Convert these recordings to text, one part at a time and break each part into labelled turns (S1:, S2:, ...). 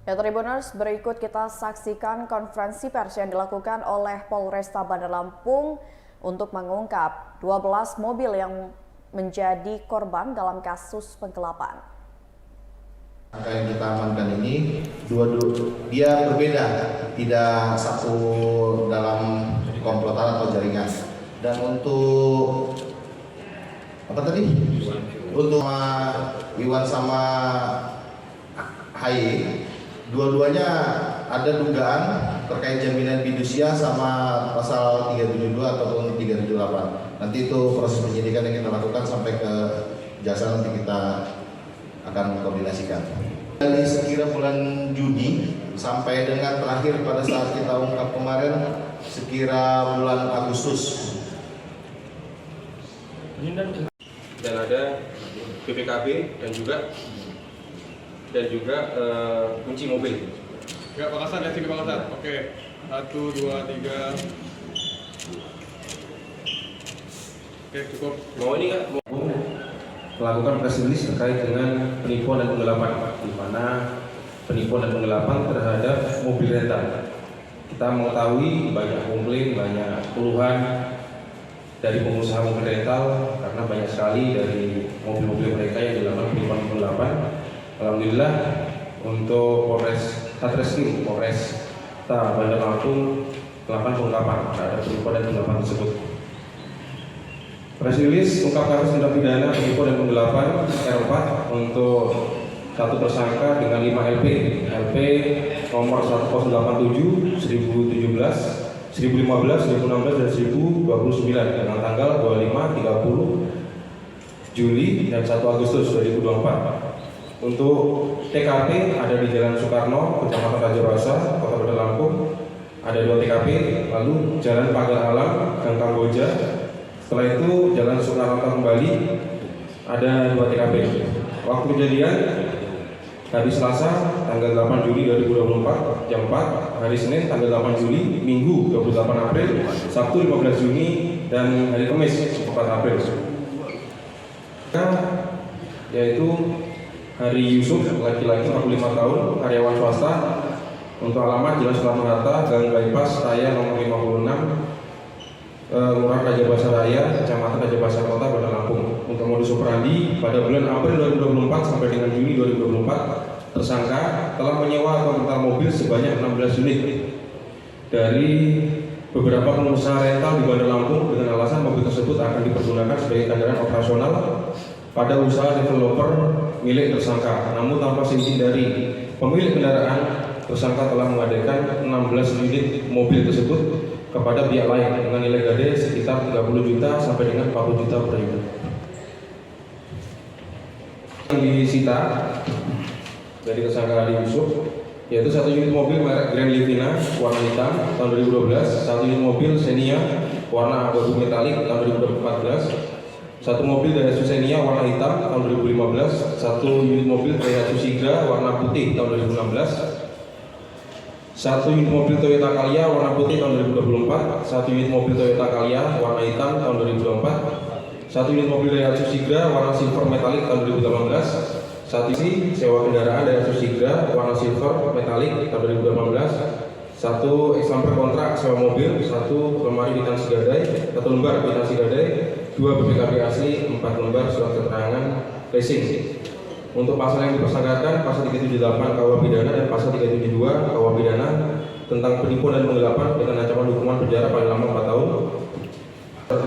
S1: Ya, Tribuners, berikut kita saksikan konferensi pers yang dilakukan oleh Polresta Bandar Lampung untuk mengungkap 12 mobil yang menjadi korban dalam kasus penggelapan.
S2: Angka yang kita amankan ini dia berbeda, tidak satu dalam komplotan atau jaringan. Dan untuk apa tadi? Untuk Iwan sama HY, dua-duanya ada dugaan terkait jaminan fidusia sama pasal 372 ataupun 378. Nanti itu proses penyidikan yang kita lakukan sampai ke jaksa, nanti kita akan mengkoordinasikan. Dari sekira bulan Juni sampai dengan terakhir pada saat kita ungkap kemarin sekira bulan Agustus.
S3: Dan ada BPKB dan juga kunci mobil.
S4: Ya, Pak Kasat, lihat sini Pak Kasat. Oke, 1, 2, 3. Oke, cukup.
S3: Mau ini nggak? Mau melakukan press release terkait dengan penipuan dan penggelapan, di mana penipuan dan penggelapan terhadap mobil rental. Kita mengetahui banyak komplain, banyak keluhan dari pengusaha mobil rental karena banyak sekali dari mobil-mobil mereka yang dilakukan penipuan dan penggelapan. Alhamdulillah untuk Polres Satreskrim Polresta Bandar Lampung melakukan pengungkapan terhadap penipuan dan penggelapan tersebut. Press release ungkap kasus tindak pidana penipuan dan penggelapan R4 untuk satu tersangka dengan 5 LP nomor 1087, 1017, 1015, 1016 dan 1029 dengan tanggal 25, 30 Juli dan 1 Agustus 2024. Untuk TKP ada di Jalan Soekarno, Kecamatan Raja Basa, Kota Bandar Lampung. Ada 2 TKP, lalu Jalan Pagar Alam, Gang Kamboja. Setelah itu Jalan Soekarno kembali, ada 2 TKP. Waktu kejadian hari Selasa tanggal 8 Juli 2024 jam 4, hari Senin tanggal 8 Juli, Minggu 28 April, Sabtu 15 Juni dan hari Kamis 4 April. Yaitu Hari Yusuf, laki-laki 45 tahun, karyawan swasta, untuk alamat Jalan Soekarno-Hatta, Gang Bypass Raya nomor 56, Lurah Raja Basa Raya, Kecamatan Raja Basa Kota, Bandar Lampung. Untuk modus operandi pada bulan April 2024 sampai dengan Juni 2024, tersangka telah menyewa atau rental mobil sebanyak 16 unit dari beberapa pengusaha rental di Bandar Lampung dengan alasan mobil tersebut akan dipergunakan sebagai kendaraan operasional pada usaha developer milik tersangka. Namun tanpa izin dari pemilik kendaraan, tersangka telah mengadakan 16 unit mobil tersebut kepada pihak lain dengan nilai gade sekitar 30 juta sampai dengan 40 juta per unit. Yang disita dari tersangka Adi Yusuf yaitu 1 unit mobil merek Grand Livina warna hitam tahun 2012, 1 unit mobil Xenia warna abu-abu metalik tahun 2014, 1 mobil Daihatsu Xenia warna hitam tahun 2015, 1 unit mobil Daihatsu Sigra warna putih tahun 2016, 1 unit mobil Toyota Calya warna putih tahun 2024, 1 unit mobil Toyota Calya warna hitam tahun 2024, 1 unit mobil Daihatsu Sigra warna silver metalik tahun 2018, 1 isi sewa kendaraan Daihatsu Sigra warna silver metalik tahun 2018, 1 eksemplar kontrak sewa mobil, 1 lemari kwitansi gadai, 1 lembar kwitansi gadai, 2 BPKB asli, 4 lembar surat keterangan leasing. Untuk pasal yang dipersangkakan pasal 378 KUH pidana dan pasal 372 KUH pidana tentang penipuan dan penggelapan dengan ancaman hukuman penjara paling lama 4 tahun.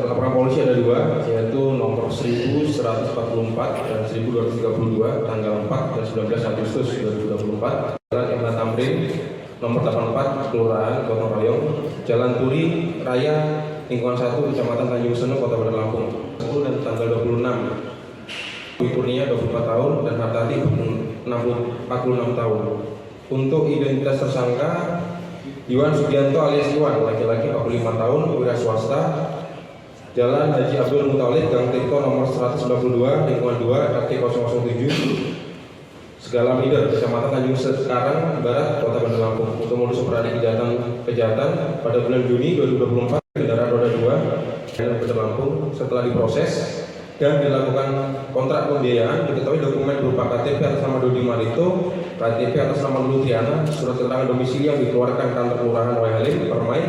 S3: Laporan polisi ada 2, yaitu nomor 1144 dan 1232 tanggal 4 dan 19 Agustus 2024. Jalan Imran Tamrin nomor 84 Kelurahan Gotong Royong, Jalan Turi Raya lingkungan 1 Kecamatan Tanjung Seno, Kota Bandar Lampung. Dan tanggal 26 Kurnia 24 tahun dan Hartati 46 tahun. Untuk identitas tersangka Iwan Sugianto alias Iwan, laki-laki 45 tahun, wira swasta, Jalan Haji Abdul Muthalib, Gang Tirto nomor 192, lingkungan 2, RT 007, Segala Mider, Kecamatan Tanjung Sekarang Barat, Kota Bandar Lampung. Untuk modus operandi kejahatan pada bulan Juni 2024, kendaraan roda 2 Bandar Lampung. Setelah diproses dan dilakukan kontrak pembiayaan, diketahui dokumen berupa KTP atas nama Dodi Marito KTP atas nama Lulu Triana, surat keterangan domisili yang dikeluarkan kantor kelurahan Waihalim, Permai,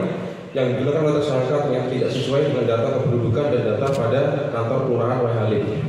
S3: yang digunakan oleh tersangka ternyata tidak sesuai dengan data kependudukan dan data pada kantor kelurahan Waihalim.